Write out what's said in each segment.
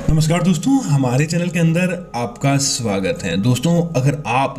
नमस्कार दोस्तों, हमारे चैनल के अंदर आपका स्वागत है। दोस्तों, अगर आप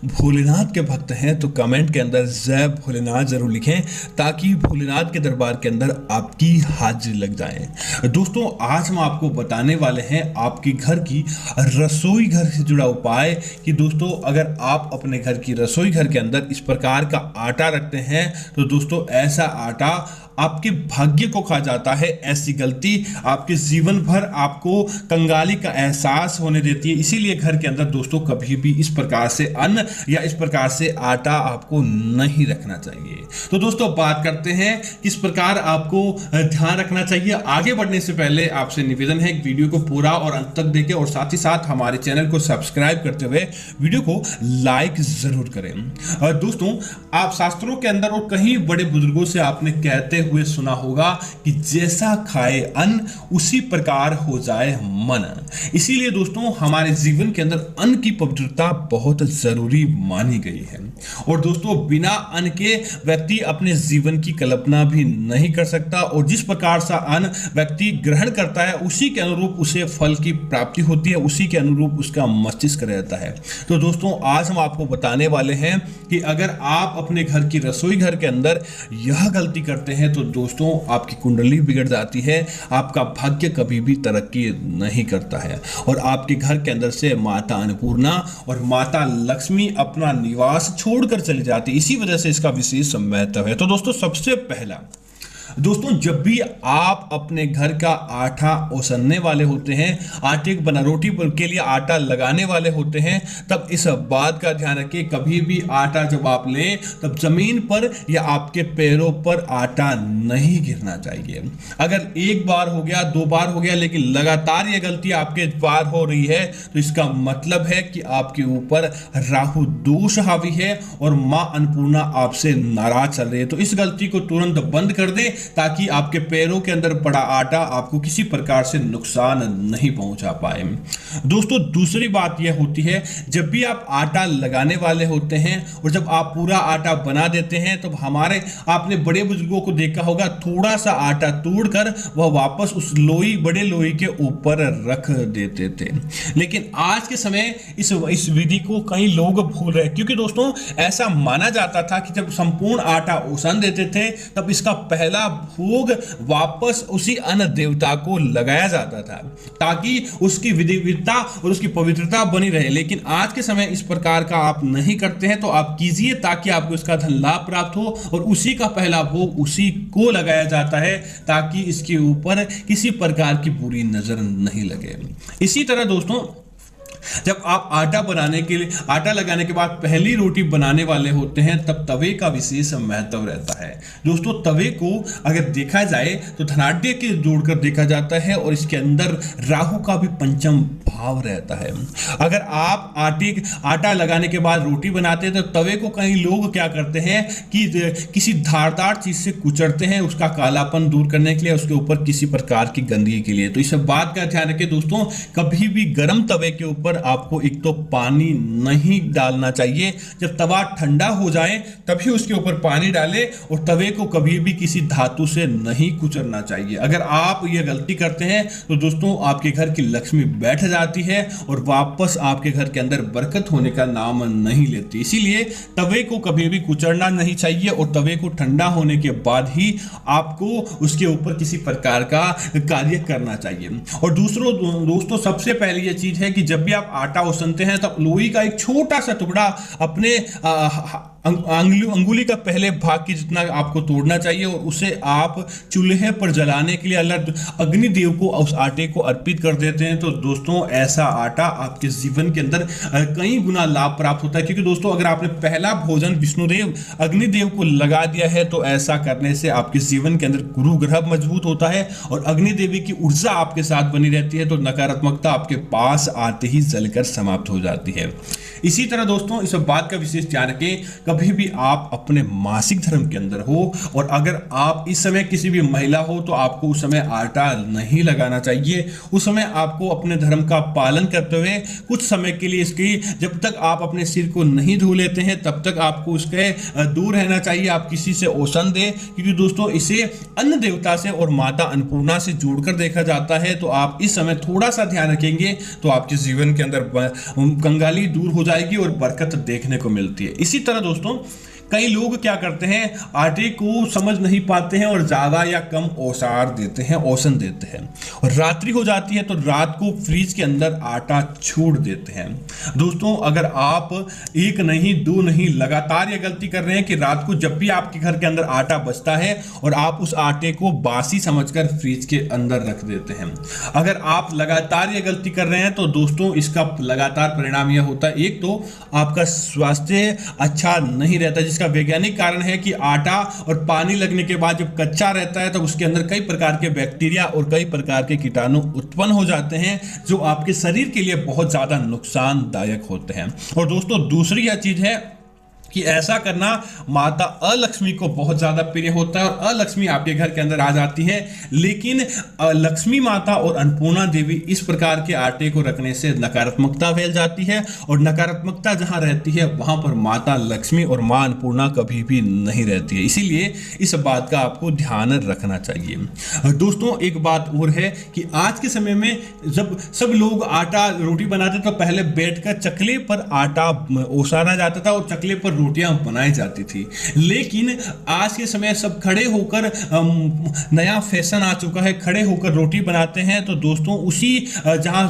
भोलेनाथ के भक्त हैं तो कमेंट के अंदर जय भोलेनाथ जरूर लिखें ताकि भोलेनाथ के दरबार के अंदर आपकी हाजिरी लग जाए। दोस्तों, आज हम आपको बताने वाले हैं आपकी घर की रसोई घर से जुड़ा उपाय कि दोस्तों अगर आप अपने घर की रसोई घर के अंदर इस प्रकार का आटा रखते हैं तो दोस्तों ऐसा आटा आपके भाग्य को खा जाता है। ऐसी गलती आपके जीवन भर आपको कंगाली का एहसास होने देती है। इसीलिए घर के अंदर दोस्तों कभी भी इस प्रकार से अन्न या इस प्रकार से आटा आपको नहीं रखना चाहिए। तो दोस्तों बात करते हैं किस प्रकार आपको ध्यान रखना चाहिए। आगे बढ़ने से पहले आपसे निवेदन है वीडियो को पूरा और अंत तक देखें और साथ ही साथ हमारे चैनल को सब्सक्राइब करते हुए वीडियो को लाइक जरूर करें। दोस्तों, आप शास्त्रों के अंदर और कहीं बड़े बुजुर्गों से आपने कहते हुए सुना होगा कि जैसा खाए अन्न उसी प्रकार हो जाए मन। इसीलिए दोस्तों हमारे जीवन के अंदर अन्न की पवित्रता बहुत जरूरी मानी गई है। और दोस्तों बिना अन्न के व्यक्ति अपने जीवन की कल्पना भी नहीं कर सकता और जिस प्रकार सा अन्न व्यक्ति ग्रहण करता है उसी के अनुरूप उसे फल की प्राप्ति होती है, उसी के अनुरूप उसका मस्तिष्क रहता है। तो दोस्तों आज हम आपको बताने वाले हैं कि अगर आप अपने घर की रसोई घर के अंदर यह गलती करते हैं तो दोस्तों आपकी कुंडली बिगड़ जाती है, आपका भाग्य कभी भी तरक्की नहीं करता है और आपके घर के अंदर से माता अन्नपूर्णा और माता लक्ष्मी अपना निवास छोड़कर चली जाती है। इसी वजह से इसका विशेष महत्व है। तो दोस्तों सबसे पहला दोस्तों जब भी आप अपने घर का आटा ओसनने वाले होते हैं, आटे को बना रोटी के लिए आटा लगाने वाले होते हैं, तब इस बात का ध्यान रखें कभी भी आटा जब आप लें तब जमीन पर या आपके पैरों पर आटा नहीं गिरना चाहिए। अगर एक बार हो गया, दो बार हो गया, लेकिन लगातार ये गलती आपके बार हो रही है तो इसका मतलब है कि आपके ऊपर राहु दोष हावी है और मां अन्नपूर्णा आपसे नाराज चल रही है। तो इस गलती को तुरंत बंद कर दें ताकि आपके पैरों के अंदर पड़ा आटा आपको किसी प्रकार से नुकसान नहीं पहुंचा पाए। दोस्तों दूसरी बात यह होती है जब भी आप आटा लगाने वाले होते हैं और जब आप पूरा आटा बना देते हैं तो हमारे आपने बड़े बुजुर्गों को देखा होगा थोड़ा सा आटा तोड़कर वह वापस उस लोई बड़े लोई के ऊपर रख देते थे। लेकिन आज के समय इस विधि को कई लोग भूल रहे हैं क्योंकि दोस्तों ऐसा माना जाता था कि जब संपूर्ण आटा ओसन देते थे तब इसका पहला भोग वापस उसी अन्न देवता को लगाया जाता था ताकि उसकी विधिवत्ता और उसकी पवित्रता बनी रहे। लेकिन आज के समय इस प्रकार का आप नहीं करते हैं, तो आप कीजिए ताकि आपको इसका धन लाभ प्राप्त हो और उसी का पहला भोग उसी को लगाया जाता है ताकि इसके ऊपर किसी प्रकार की बुरी नजर नहीं लगे। इसी तरह दोस्तों जब आप आटा लगाने के बाद पहली रोटी बनाने वाले होते हैं तब तवे का विशेष महत्व रहता है। दोस्तों तवे को अगर देखा जाए तो धनाढ्य के जोड़कर देखा जाता है और इसके अंदर राहु का भी पंचम भाव रहता है। अगर आप आटा लगाने के बाद रोटी बनाते हैं तो तवे को कई लोग क्या करते हैं कि किसी धारदार चीज से कुचलते हैं उसका कालापन दूर करने के लिए, उसके ऊपर किसी प्रकार की गंदगी के लिए। तो इस बात का ध्यान रखें दोस्तों, कभी भी गर्म तवे के ऊपर आपको एक तो पानी नहीं डालना चाहिए। जब तवा ठंडा हो जाए तभी उसके ऊपर पानी डालें और तवे को कभी भी किसी धातु से नहीं कुचलना चाहिए। अगर आप ये गलती करते हैं तो दोस्तों आपके घर की लक्ष्मी बैठ जाती है और वापस आपके घर के अंदर बरकत होने का नाम नहीं लेती। इसीलिए तवे को कभी भी कुचलना नहीं चाहिए और तवे को ठंडा होने के बाद ही आपको उसके ऊपर किसी प्रकार का कार्य करना चाहिए। और दोस्तों सबसे पहले ये चीज है कि जब भी आप आटा उसनते हैं तब लोई का एक छोटा सा टुकड़ा अपने अंगुली का पहले भाग की जितना आपको तोड़ना चाहिए और उसे आप चूल्हे पर जलाने के लिए अग्निदेव को उस आटे को अर्पित कर देते हैं। तो दोस्तों ऐसा आटा आपके जीवन के अंदर कई गुना लाभ प्राप्त होता है क्योंकि दोस्तों अगर आपने पहला भोजन विष्णुदेव अग्निदेव को लगा दिया है तो ऐसा करने से आपके जीवन के अंदर गुरु ग्रह मजबूत होता है और अग्निदेवी की ऊर्जा आपके साथ बनी रहती है। तो नकारात्मकता आपके पास आते ही जलकर समाप्त हो जाती है। इसी तरह दोस्तों इस बात का विशेष ध्यान रखें, कभी भी आप अपने मासिक धर्म के अंदर हो और अगर आप इस समय किसी भी महिला हो तो आपको उस समय आटा नहीं लगाना चाहिए। उस समय आपको अपने धर्म का पालन करते हुए कुछ समय के लिए इसकी, जब तक आप अपने सिर को नहीं धो लेते हैं तब तक आपको उसके दूर रहना चाहिए। आप किसी से औसन दें, क्योंकि दोस्तों इसे अन्न देवता से और माता अन्नपूर्णा से जोड़कर देखा जाता है। तो आप इस समय थोड़ा सा ध्यान रखेंगे तो आपके जीवन के अंदर कंगाली दूर हो जाएगी और बरकत देखने को मिलती है। इसी तरह दोस्तों कई लोग क्या करते हैं, आटे को समझ नहीं पाते हैं और ज़्यादा या कम ओसार देते हैं, औसन देते हैं, और रात्रि हो जाती है तो रात को फ्रिज के अंदर आटा छोड़ देते हैं। दोस्तों अगर आप एक नहीं दो नहीं लगातार ये गलती कर रहे हैं कि रात को जब भी आपके घर के अंदर आटा बचता है और आप उस आटे को बासी समझकर फ्रिज के अंदर रख देते हैं, अगर आप लगातार ये गलती कर रहे हैं तो दोस्तों इसका लगातार परिणाम यह होता है, एक तो आपका स्वास्थ्य अच्छा नहीं रहता, जिसका वैज्ञानिक कारण है कि आटा और पानी लगने के बाद जब कच्चा रहता है तो उसके अंदर कई प्रकार के बैक्टीरिया और कई प्रकार के कीटाणु उत्पन्न हो जाते हैं जो आपके शरीर के लिए बहुत ज्यादा नुकसानदायक होते हैं। और दोस्तों दूसरी यह चीज है कि ऐसा करना माता अलक्ष्मी को बहुत ज्यादा प्रिय होता है और अलक्ष्मी आपके घर के अंदर आ जाती है। लेकिन लक्ष्मी माता और अन्नपूर्णा देवी इस प्रकार के आटे को रखने से नकारात्मकता फैल जाती है और नकारात्मकता जहां रहती है वहां पर माता लक्ष्मी और मां अन्नपूर्णा कभी भी नहीं रहती है। इसीलिए इस बात का आपको ध्यान रखना चाहिए। दोस्तों एक बात और है कि आज के समय में जब सब लोग आटा रोटी बनाते तो पहले बैठकर चकले पर आटा ओसाना जाता था और चकले पर रोटियां बनाई जाती थी, लेकिन आज के समय सब खड़े होकर नया फैशन आ चुका है, खड़े होकर रोटी बनाते हैं। तो दोस्तों उसी जहां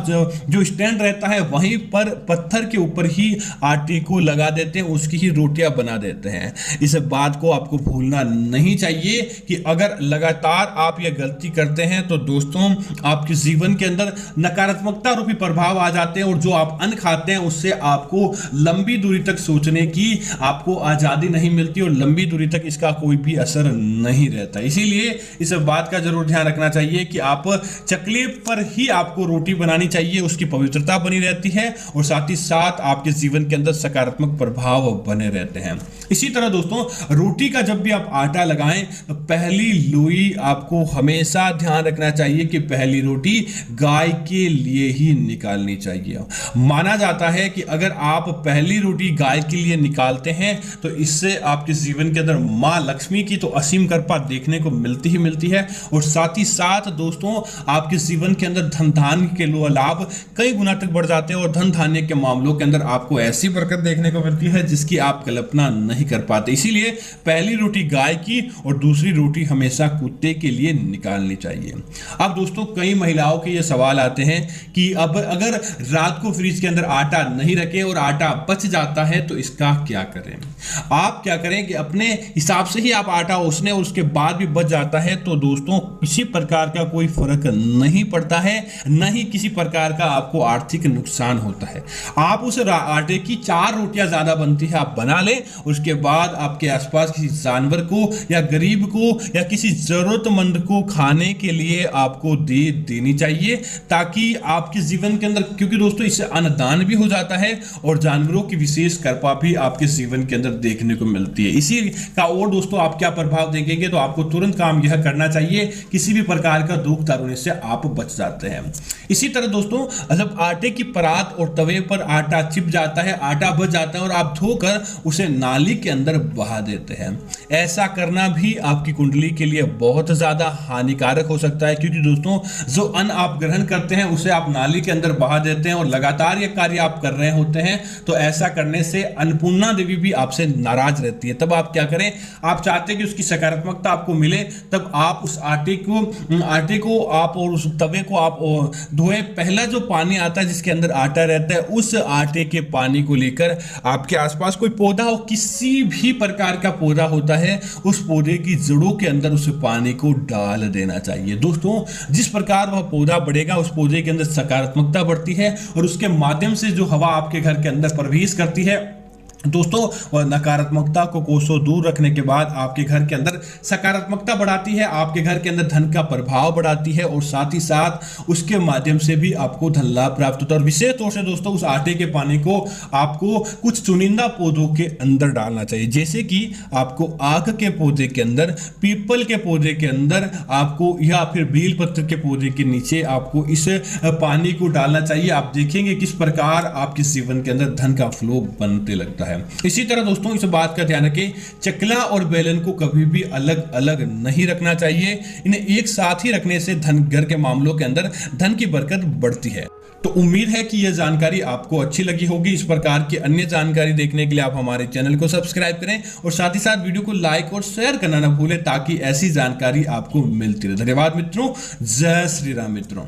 जो स्टैंड रहता है वहीं पर पत्थर के ऊपर ही आटे को लगा देते हैं, उसकी ही रोटियां बना देते हैं। इस बात को आपको भूलना नहीं चाहिए कि अगर लगातार आप यह गलती करते हैं तो दोस्तों आपके जीवन के अंदर नकारात्मकता रूपी प्रभाव आ जाते हैं और जो आप अन्न खाते हैं उससे आपको लंबी दूरी तक सोचने की आपको आजादी नहीं मिलती और लंबी दूरी तक इसका कोई भी असर नहीं रहता। इसीलिए इस बात का जरूर ध्यान रखना चाहिए कि आप चकले पर ही आपको रोटी बनानी चाहिए, उसकी पवित्रता बनी रहती है और साथ ही साथ आपके जीवन के अंदर सकारात्मक प्रभाव बने रहते हैं। इसी तरह दोस्तों रोटी का जब भी आप आटा लगाएं तो पहली लोई आपको हमेशा ध्यान रखना चाहिए कि पहली रोटी गाय के लिए ही निकालनी चाहिए। माना जाता है कि अगर आप पहली रोटी गाय के लिए निकालते हैं तो इससे आपके जीवन के अंदर मां लक्ष्मी की तो असीम कृपा देखने को मिलती है और साथ ही साथ दोस्तों आपके जीवन के अंदर धन धान्य के लाभ कई गुना तक बढ़ जाते हैं और धन धान्य के मामलों के अंदर आपको ऐसी बरकत देखने को मिलती है जिसकी आप कल्पना नहीं कर पाते। इसीलिए पहली रोटी गाय की और दूसरी रोटी हमेशा कुत्ते के लिए निकालनी चाहिए। अब दोस्तों कई महिलाओं के ये सवाल आते हैं कि अब अगर रात को फ्रिज के अंदर आटा नहीं रखे और आटा बच जाता है तो इसका क्या करें। आप क्या करें कि अपने हिसाब से ही आप आटा उसने और उसके बाद भी बच जाता है तो दोस्तों किसी प्रकार का कोई फर्क नहीं पड़ता है, न ही किसी प्रकार का आपको आर्थिक नुकसान होता है। आप उस आटे की 4 रोटियां ज्यादा बनती है आप बना लें, उसके बाद आपके आसपास किसी जानवर को या गरीब को या किसी जरूरतमंद को खाने के लिए आपको दे देनी चाहिए ताकि आपके जीवन के अंदर, क्योंकि दोस्तों इससे अन्नदान भी हो जाता है और जानवरों की विशेष कृपा भी आपके जीवन के अंदर देखने को मिलती है। इसी का और दोस्तों आप क्या प्रभाव देखेंगे तो आपको तुरंत काम यह करना चाहिए, किसी भी प्रकार का दुख दारुण से आप बच जाते हैं। इसी तरह दोस्तों जब आटे की परात और तवे पर आटा चिप जाता है, आटा बच जाता है और आप धोकर उसे नाली के अंदर बहा देते हैं, ऐसा करना भी आपकी कुंडली के लिए बहुत ज्यादा हानिकारक हो सकता है, क्योंकि दोस्तों जो अन्न आप ग्रहण करते हैं उसे आप नाली के अंदर बहा देते हैं और लगातार ये कार्य आप कर रहे होते हैं। तो ऐसा करने से अन्नपूर्णा देवी भी आपसे नाराज रहती है। तब आप क्या करें, आप चाहते हैं कि उसकी सकारात्मकता आपको मिले, तब आप उस आटे को आप और उस तवे को आप धोएं। पहला जो पानी आता है जिसके अंदर आटा रहता है उस आटे के पानी को लेकर आपके आसपास कोई पौधा हो, किसी भी प्रकार का पौधा होता है, उस पौधे की जड़ों के अंदर उस पानी को डाल देना चाहिए। दोस्तों जिस प्रकार वह पौधा बढ़ेगा उस पौधे के अंदर सकारात्मकता बढ़ती है और उसके माध्यम से जो हवा आपके घर के अंदर प्रवेश करती है दोस्तों, और नकारात्मकता को कोसों दूर रखने के बाद आपके घर के अंदर सकारात्मकता बढ़ाती है, आपके घर के अंदर धन का प्रभाव बढ़ाती है और साथ ही साथ उसके माध्यम से भी आपको धन लाभ प्राप्त होता है। और विशेष तौर से दोस्तों, उस आटे के पानी को आपको कुछ चुनिंदा पौधों के अंदर डालना चाहिए, जैसे कि आपको आक के पौधे के अंदर, पीपल के पौधे के अंदर आपको, या फिर बेल पत्र के पौधे के नीचे आपको इस पानी को डालना चाहिए। आप देखेंगे किस प्रकार आपके जीवन के अंदर धन का फ्लो बनते लगता है। इसी तरह दोस्तों, इस बात का ध्यान रखें, चकला और बेलन को कभी भी अलग अलग नहीं रखना चाहिए। इन्हें एक साथ ही रखने से धन, घर के मामलों के अंदर धन की बरकत बढ़ती है। तो उम्मीद है कि यह जानकारी आपको अच्छी लगी होगी। इस प्रकार की अन्य जानकारी देखने के लिए आप हमारे चैनल को सब्सक्राइब करें और साथ ही साथ वीडियो को लाइक और शेयर करना ना भूलें, ताकि ऐसी जानकारी आपको मिलती रहे। धन्यवाद मित्रों। जय श्री राम मित्रों।